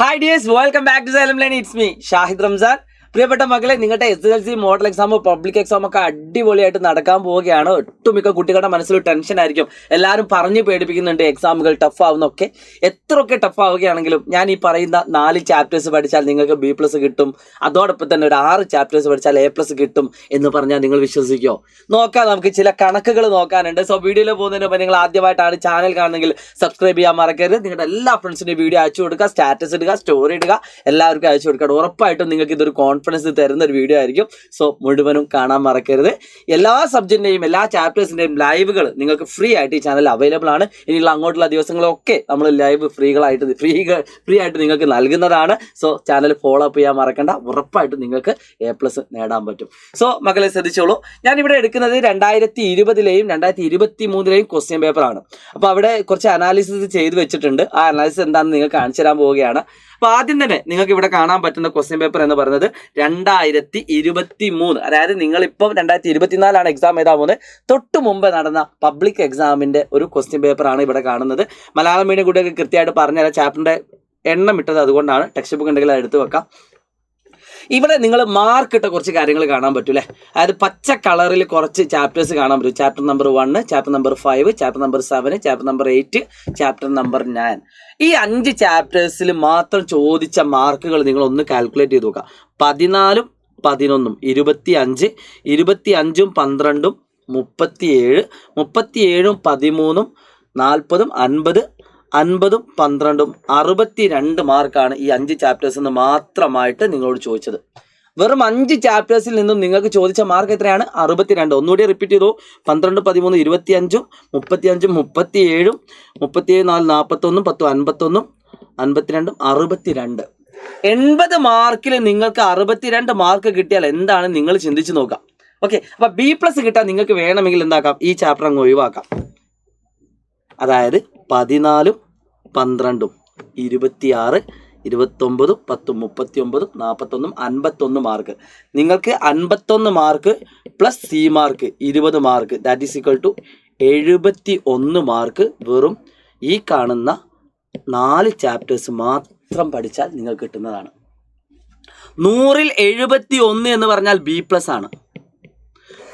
Hi dears, welcome back to Salem Lane. It's me, Shahid Ramzan. പ്രിയപ്പെട്ട മക്കളെ, നിങ്ങളുടെ SSLC model എക്സാമോ public എക്സാമോ ഒക്കെ അടിപൊളിയായിട്ട് നടക്കാൻ പോവുകയാണ്. ഒട്ടുമിക്ക കുട്ടികളുടെ മനസ്സിൽ ടെൻഷൻ ആയിരിക്കും. എല്ലാവരും പറഞ്ഞു പേടിപ്പിക്കുന്നുണ്ട് എക്സാമുകൾ ടഫ് ആവുന്നൊക്കെ. എത്രയൊക്കെ ടഫ് ആവുകയാണെങ്കിലും ഞാൻ ഈ പറയുന്ന 4 ചാപ്റ്റേഴ്സ് പഠിച്ചാൽ നിങ്ങൾക്ക് B+ കിട്ടും, അതോടൊപ്പം തന്നെ ഒരു 6 ചാപ്റ്റേഴ്സ് പഠിച്ചാൽ A+ കിട്ടും എന്ന് പറഞ്ഞാൽ നിങ്ങൾ വിശ്വസിക്കുമോ? നോക്കാം, നമുക്ക് ചില കണക്കുകൾ നോക്കാനുണ്ട്. സോ വീഡിയോയിൽ പോകുന്നതിന് മുമ്പ് നിങ്ങൾ ആദ്യമായിട്ടാണ് ചാനൽ കാണുന്നെങ്കിൽ സബ്സ്ക്രൈബ് ചെയ്യാൻ മറക്കരുത്. നിങ്ങളുടെ എല്ലാ ഫ്രണ്ട്സിനും വീഡിയോ അയച്ചു കൊടുക്കുക, സ്റ്റാറ്റസ് ഇടുക, സ്റ്റോറി ഇടുക, എല്ലാവർക്കും അയച്ചു കൊടുക്കുക. ഉറപ്പായിട്ടും നിങ്ങൾക്ക് ഇതൊരു കോൺഫിഡൻസ് തരുന്ന ഒരു വീഡിയോ ആയിരിക്കും. സോ മുഴുവനും കാണാൻ മറക്കരുത്. എല്ലാ സബ്ജക്റ്റിന്റെയും എല്ലാ ചാപ്റ്റേഴ്സിന്റെയും ലൈവുകൾ നിങ്ങൾക്ക് ഫ്രീ ആയിട്ട് ഈ ചാനൽ അവൈലബിൾ ആണ്. ഇനിയുള്ള അങ്ങോട്ടുള്ള ദിവസങ്ങളൊക്കെ നമ്മൾ ലൈവ് ഫ്രീ ആയിട്ട് നിങ്ങൾക്ക് നൽകുന്നതാണ്. സോ ചാനൽ ഫോളോ അപ്പ് ചെയ്യാൻ മറക്കണ്ട. ഉറപ്പായിട്ടും നിങ്ങൾക്ക് A+ നേടാൻ പറ്റും. സോ മക്കളെ ശ്രദ്ധിച്ചോളൂ, ഞാനിവിടെ എടുക്കുന്നത് 2020-ലെയും 2023-ലെയും ക്വസ്റ്റ്യൻ പേപ്പറാണ്. അപ്പോൾ അവിടെ കുറച്ച് അനാലിസിസ് ചെയ്ത് വെച്ചിട്ടുണ്ട്. ആ അനാലിസിസ് എന്താണെന്ന് നിങ്ങൾക്ക് കാണിച്ചു തരാൻ പോവുകയാണ്. അപ്പോൾ ആദ്യം തന്നെ നിങ്ങൾക്ക് ഇവിടെ കാണാൻ പറ്റുന്ന ക്വസ്റ്റ്യൻ പേപ്പർ എന്ന് പറയുന്നത് 2023, അതായത് നിങ്ങളിപ്പം 2024 എക്സാം എഴുതാൻ പോകുന്നത്. തൊട്ട് മുമ്പ് നടന്ന പബ്ലിക് എക്സാമിന്റെ ഒരു ക്വസ്റ്റ്യൻ പേപ്പറാണ് ഇവിടെ കാണുന്നത്. മലയാളം മീഡിയം കൂടിയൊക്കെ കൃത്യമായിട്ട് പറഞ്ഞുതരാം. ചാപ്റ്ററിന്റെ എണ്ണം ഇട്ടത് അതുകൊണ്ടാണ്. ടെക്സ്റ്റ് ബുക്ക് ഉണ്ടെങ്കിൽ അത് എടുത്ത് വെക്കാം. ഇവിടെ നിങ്ങൾ മാർക്ക് ഇട്ട കുറച്ച് കാര്യങ്ങൾ കാണാൻ പറ്റൂലേ. അതായത് പച്ച കളറിൽ കുറച്ച് ചാപ്റ്റേഴ്സ് കാണാൻ പറ്റും. Chapter number 1, chapter number 5, chapter number 7, chapter number 8, chapter number 9. ഈ 5 ചാപ്റ്റേഴ്സിൽ മാത്രം ചോദിച്ച മാർക്കുകൾ നിങ്ങൾ ഒന്ന് കാൽക്കുലേറ്റ് ചെയ്ത് നോക്കുക. 14, 11, 25, 25, 12, 37, 37, 13, 40, 50, 50, 12, 62 മാർക്കാണ് ഈ 5 ചാപ്റ്റേഴ്സിൽ നിന്ന് മാത്രമായിട്ട് നിങ്ങളോട് ചോദിച്ചത്. വെറും 5 ചാപ്റ്റേഴ്സിൽ നിന്നും നിങ്ങൾക്ക് ചോദിച്ച മാർക്ക് എത്രയാണ്? 62. ഒന്നുകൂടി റിപ്പീറ്റ് ചെയ്തു. 12, 13, 25, 35, 37, 37, 4, 41, 10, 51, 52, 62. 80 മാർക്കിൽ നിങ്ങൾക്ക് 62 മാർക്ക് കിട്ടിയാൽ എന്താണ് നിങ്ങൾ ചിന്തിച്ച് നോക്കാം. ഓക്കെ, അപ്പൊ B+ കിട്ടാൻ നിങ്ങൾക്ക് വേണമെങ്കിൽ എന്താക്കാം? ഈ ചാപ്റ്റർ അങ്ങ് ഒഴിവാക്കാം. അതായത് 14, 12, 26, 29, 10, 39, 41, 51 മാർക്ക്. നിങ്ങൾക്ക് 51 mark plus C mark 20 mark, that is equal to 71 mark വെറും ഈ കാണുന്ന 4 ചാപ്റ്റേഴ്സ് മാത്രം പഠിച്ചാൽ നിങ്ങൾക്ക് കിട്ടുന്നതാണ്. 100-ൽ 71 എന്ന് പറഞ്ഞാൽ B+ ആണ്.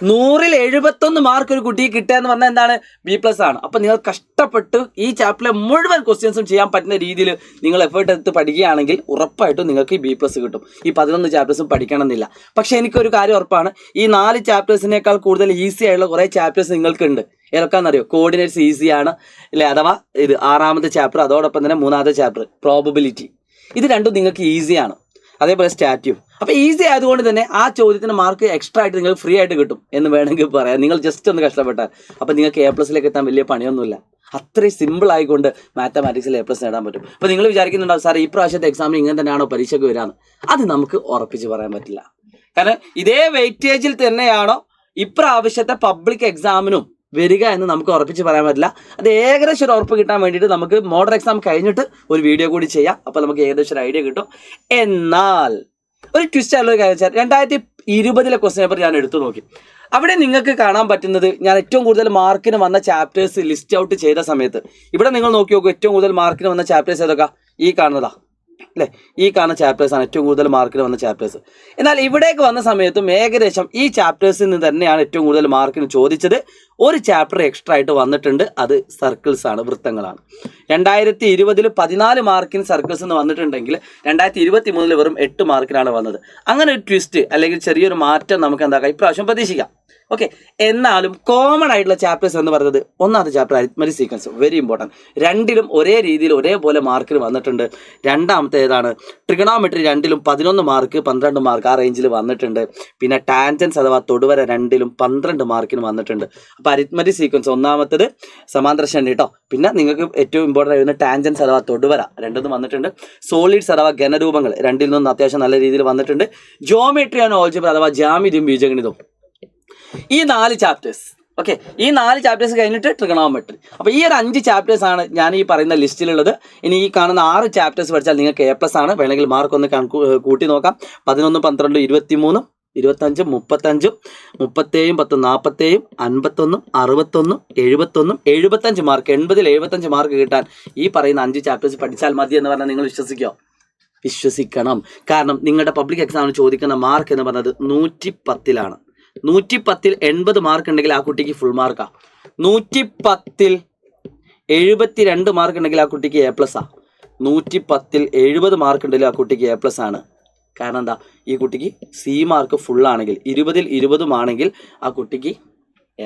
100-ൽ 71 മാർക്ക് ഒരു കുട്ടിക്ക് കിട്ടുക എന്ന് പറഞ്ഞാൽ എന്താണ്? B+ ആണ്. അപ്പം നിങ്ങൾ കഷ്ടപ്പെട്ട് ഈ ചാപ്റ്ററിലെ മുഴുവൻ ക്വസ്റ്റ്യൻസും ചെയ്യാൻ പറ്റുന്ന രീതിയിൽ നിങ്ങൾ എഫേർട്ട് എടുത്ത് പഠിക്കുകയാണെങ്കിൽ ഉറപ്പായിട്ടും നിങ്ങൾക്ക് ഈ B+ കിട്ടും. ഈ 11 ചാപ്റ്റേഴ്സും പഠിക്കണമെന്നില്ല. പക്ഷേ എനിക്കൊരു കാര്യം ഉറപ്പാണ്, ഈ 4 ചാപ്റ്റേഴ്സിനേക്കാൾ കൂടുതൽ ഈസി ആയിട്ടുള്ള കുറേ ചാപ്റ്റേഴ്സ് നിങ്ങൾക്കുണ്ട്. ഏതൊക്കെയാണെന്നറിയോ? കോർഡിനേറ്റ്സ് ഈസിയാണ് അല്ലേ, അഥവാ ഇത് 6ാമത്തെ ചാപ്റ്റർ, അതോടൊപ്പം തന്നെ 3ാമത്തെ ചാപ്റ്റർ പ്രോബബിലിറ്റി. ഇത് രണ്ടും നിങ്ങൾക്ക് ഈസിയാണ്. അതേപോലെ സ്റ്റാറ്റ്യൂം. അപ്പോൾ ഈസി ആയതുകൊണ്ട് തന്നെ ആ ചോദ്യത്തിന് മാർക്ക് എക്സ്ട്രാ ആയിട്ട് നിങ്ങൾക്ക് ഫ്രീ ആയിട്ട് കിട്ടും എന്ന് വേണമെങ്കിൽ പറയാം. നിങ്ങൾ ജസ്റ്റ് ഒന്ന് കഷ്ടപ്പെട്ടാൽ അപ്പോൾ നിങ്ങൾക്ക് A+ എത്താൻ വലിയ പണിയൊന്നുമില്ല. അത്രയും സിമ്പിൾ ആയിക്കൊണ്ട് മാത്തമാറ്റിക്സിൽ A+ നേടാൻ പറ്റും. അപ്പോൾ നിങ്ങൾ വിചാരിക്കുന്നുണ്ടാവും, സാർ ഈ പ്രാവശ്യത്തെ എക്സാമിന് ഇങ്ങനെ തന്നെയാണോ പരീക്ഷയ്ക്ക് വരാമെന്ന്? അത് നമുക്ക് ഉറപ്പിച്ച് പറയാൻ പറ്റില്ല. കാരണം ഇതേ വെയിറ്റേജിൽ തന്നെയാണോ ഇപ്രാവശ്യത്തെ പബ്ലിക് എക്സാമിനും വരിക എന്ന് നമുക്ക് ഉറപ്പിച്ച് പറയാൻ പറ്റില്ല. അത് ഏകദേശം ഒരു ഉറപ്പ് കിട്ടാൻ വേണ്ടിയിട്ട് നമുക്ക് മോഡൽ എക്സാം കഴിഞ്ഞിട്ട് ഒരു വീഡിയോ കൂടി ചെയ്യാം. അപ്പോൾ നമുക്ക് ഏകദേശം ഒരു ഐഡിയ കിട്ടും. എന്നാൽ ഒരു ട്വിസ്റ്റ് ആയിട്ടുള്ള കാര്യം വെച്ചാൽ 2020-ലെ ക്വസ്റ്റ്യൻ പേപ്പർ ഞാൻ എടുത്തു നോക്കി. അവിടെ നിങ്ങൾക്ക് കാണാൻ പറ്റുന്നത്, ഞാൻ ഏറ്റവും കൂടുതൽ മാർക്കിന് വന്ന ചാപ്റ്റേഴ്സ് ലിസ്റ്റ് ഔട്ട് ചെയ്ത സമയത്ത് ഇവിടെ നിങ്ങൾ നോക്കി നോക്കൂ. ഏറ്റവും കൂടുതൽ മാർക്കിന് വന്ന ചാപ്റ്റേഴ്സ് ഏതൊക്കെ? ഈ കാണുന്നതാ അല്ലേ, ഈ കാണുന്ന ചാപ്റ്റേഴ്സാണ് ഏറ്റവും കൂടുതൽ മാർക്കിന് വന്ന ചാപ്റ്റേഴ്സ്. എന്നാൽ ഇവിടേക്ക് വന്ന സമയത്തും ഏകദേശം ഈ ചാപ്റ്റേഴ്സിൽ നിന്ന് തന്നെയാണ് ഏറ്റവും കൂടുതൽ മാർക്കിന് ചോദിച്ചത്. ഒരു ചാപ്റ്റർ എക്സ്ട്രാ ആയിട്ട് വന്നിട്ടുണ്ട്, അത് സർക്കിൾസ് ആണ്, വൃത്തങ്ങളാണ്. 2020-ൽ 14 മാർക്കിന് സർക്കിൾസ് എന്ന് വന്നിട്ടുണ്ടെങ്കിൽ 2023-ൽ വെറും 8 മാർക്കിനാണ് വന്നത്. അങ്ങനെ ഒരു ട്വിസ്റ്റ് അല്ലെങ്കിൽ ചെറിയൊരു മാറ്റം നമുക്ക് എന്താക്കാം ഇപ്രാവശ്യം പ്രതീക്ഷിക്കാം. ഓക്കെ, എന്നാലും കോമൺ ആയിട്ടുള്ള ചാപ്റ്റേഴ്സ് എന്ന് പറയുന്നത് 1ാമത്തെ chapter arithmetic sequence, very important. 2ലും ഒരേ രീതിയിൽ ഒരേപോലെ മാർക്കിന് വന്നിട്ടുണ്ട്. 2ാമത്തെ ഏതാണ്? ട്രിഗണോമെട്രി 2ലും 11 മാർക്ക് 12 മാർക്ക് ആ റേഞ്ചിൽ വന്നിട്ടുണ്ട്. പിന്നെ ടാൻജൻസ് അഥവാ തൊടുവര 2ലും 12 മാർക്കിന് വന്നിട്ടുണ്ട്. അപ്പോൾ അരിത്മെറ്റിക് സീക്വൻസ് 1ാമത്തത്, സമാന്തര ശ്രേണി കേട്ടോ. പിന്നെ നിങ്ങൾക്ക് ഏറ്റവും ഇമ്പോർട്ടൻ്റ് ആയിരുന്ന ടാൻജൻസ് അഥവാ തൊടുവര 2 വന്നിട്ടുണ്ട്. സോളിഡ്സ് അഥവാ ഘനരൂപങ്ങൾ 2ൽ നിന്നും അത്യാവശ്യം നല്ല രീതിയിൽ വന്നിട്ടുണ്ട്. ജിയോമെട്രി ആൻഡ് ഓൾജിബ്ര അഥവാ ജ്യാമിതിയും ബീജഗണിതവും, ഈ 4 ചാപ്റ്റേഴ്സ്. ഓക്കെ, ഈ 4 ചാപ്റ്റേഴ്സ് കഴിഞ്ഞിട്ട് ട്രിഗണോമെട്രി. അപ്പോൾ ഈ ഒരു 5 ചാപ്റ്റേഴ്സ് ആണ് ഞാൻ ഈ പറയുന്ന ലിസ്റ്റിലുള്ളത്. ഇനി ഈ കാണുന്ന 6 ചാപ്റ്റേഴ്സ് പഠിച്ചാൽ നിങ്ങൾക്ക് A+ ആണ്. വേണമെങ്കിൽ മാർക്ക് ഒന്ന് കൂട്ടി നോക്കാം. 11, 12, 23, 25, 35, 37, 10, 47, 51, 61, 71, 75 മാർക്ക്. 80-ൽ 75 മാർക്ക് കിട്ടാൻ ഈ പറയുന്ന 5 ചാപ്റ്റേഴ്സ് പഠിച്ചാൽ മതി എന്ന് പറഞ്ഞാൽ നിങ്ങൾ വിശ്വസിക്കുമോ? വിശ്വസിക്കണം. കാരണം നിങ്ങളുടെ പബ്ലിക് എക്സാമിന് ചോദിക്കുന്ന മാർക്ക് എന്ന് പറഞ്ഞത് 110-ലാണ്. 110-ൽ 80 മാർക്ക് ഉണ്ടെങ്കിൽ ആ കുട്ടിക്ക് ഫുൾ മാർക്കാണ്. 110-ൽ 72 മാർക്ക് ഉണ്ടെങ്കിൽ ആ കുട്ടിക്ക് A+. 110-ൽ 70 മാർക്ക് ഉണ്ടെങ്കിൽ ആ കുട്ടിക്ക് A+ ആണ്. കാരണം എന്താ, ഈ കുട്ടിക്ക് C മാർക്ക് ഫുള്ളാണെങ്കിൽ 20-ൽ 20 ആണെങ്കിൽ ആ കുട്ടിക്ക്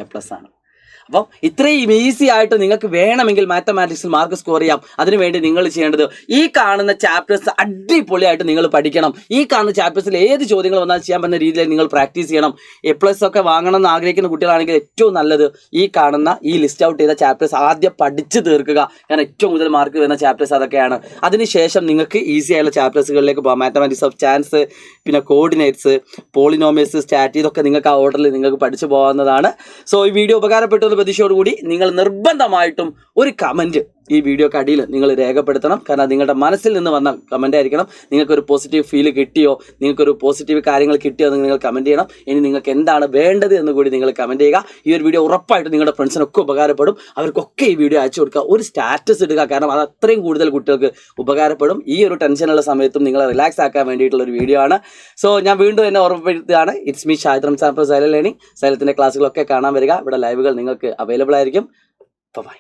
A+ ആണ്. അപ്പം ഇത്രയും ഈസി ആയിട്ട് നിങ്ങൾക്ക് വേണമെങ്കിൽ മാത്തമാറ്റിക്സിൽ മാർക്ക് സ്കോർ ചെയ്യാം. അതിനുവേണ്ടി നിങ്ങൾ ചെയ്യേണ്ടത് ഈ കാണുന്ന ചാപ്റ്റേഴ്സ് അടിപൊളിയായിട്ട് നിങ്ങൾ പഠിക്കണം. ഈ കാണുന്ന ചാപ്റ്റേഴ്സിൽ ഏത് ചോദ്യങ്ങൾ വന്നാൽ ചെയ്യാൻ പറ്റുന്ന രീതിയിൽ നിങ്ങൾ പ്രാക്ടീസ് ചെയ്യണം. A+ ഒക്കെ വാങ്ങണം എന്ന് ആഗ്രഹിക്കുന്ന കുട്ടികളാണെങ്കിൽ ഏറ്റവും നല്ലത് ഈ കാണുന്ന ഈ ലിസ്റ്റ് ഔട്ട് ചെയ്ത ചാപ്റ്റേഴ്സ് ആദ്യം പഠിച്ച് തീർക്കുക. കാരണം ഏറ്റവും കൂടുതൽ മാർക്ക് വരുന്ന ചാപ്റ്റേഴ്സ് അതൊക്കെയാണ്. അതിനുശേഷം നിങ്ങൾക്ക് ഈസി ആയുള്ള ചാപ്റ്റേഴ്സുകളിലേക്ക് പോകാം. മാത്തമാറ്റിക്സ് ഓഫ് ചാൻസ്, പിന്നെ കോർഡിനേറ്റ്സ്, പോളിനോമിയൽസ്, സ്റ്റാറ്റ്, ഇതൊക്കെ നിങ്ങൾക്ക് ആ ഓർഡറിൽ നിങ്ങൾക്ക് പഠിച്ചു പോകാവുന്നതാണ്. സോ ഈ വീഡിയോ ഉപകാരപ്പെട്ടു പ്രതീക്ഷയോടുകൂടി നിങ്ങൾ നിർബന്ധമായിട്ടും ഒരു കമൻറ്റ് ഈ വീഡിയോക്ക് അടിയിൽ നിങ്ങൾ രേഖപ്പെടുത്തണം. കാരണം നിങ്ങളുടെ മനസ്സിൽ നിന്ന് വന്ന കമൻ്റ് ആയിരിക്കണം. നിങ്ങൾക്കൊരു പോസിറ്റീവ് ഫീല് കിട്ടിയോ, നിങ്ങൾക്കൊരു പോസിറ്റീവ് കാര്യങ്ങൾ കിട്ടിയോ എന്ന് നിങ്ങൾ കമൻറ്റ് ചെയ്യണം. ഇനി നിങ്ങൾക്ക് എന്താണ് വേണ്ടത് എന്ന് കൂടി നിങ്ങൾ കമൻറ്റ് ചെയ്യുക. ഈ ഒരു വീഡിയോ ഉറപ്പായിട്ടും നിങ്ങളുടെ ഫ്രണ്ട്സിനൊക്കെ ഉപകാരപ്പെടും. അവർക്കൊക്കെ ഈ വീഡിയോ അയച്ചു കൊടുക്കുക. ഒരു സ്റ്റാറ്റസ് ഇടുക. കാരണം അത് അത്രയും കൂടുതൽ കുട്ടികൾക്ക് ഉപകാരപ്പെടും. ഈ ഒരു ടെൻഷനുള്ള സമയത്തും നിങ്ങളെ റിലാക്സ് ആക്കാൻ വേണ്ടിയിട്ടുള്ള ഒരു വീഡിയോ ആണ്. സോ ഞാൻ വീണ്ടും എന്നെ ഓർമ്മപ്പെടുത്തുകയാണ്. It's me Shahid Ramzan from Xylem learning. സൈലത്തിൻ്റെ ക്ലാസ്സുകളൊക്കെ കാണാൻ വരിക. ഇവിടെ ലൈവുകൾ നിങ്ങൾക്ക് അവൈലബിൾ ആയിരിക്കും. ബൈ.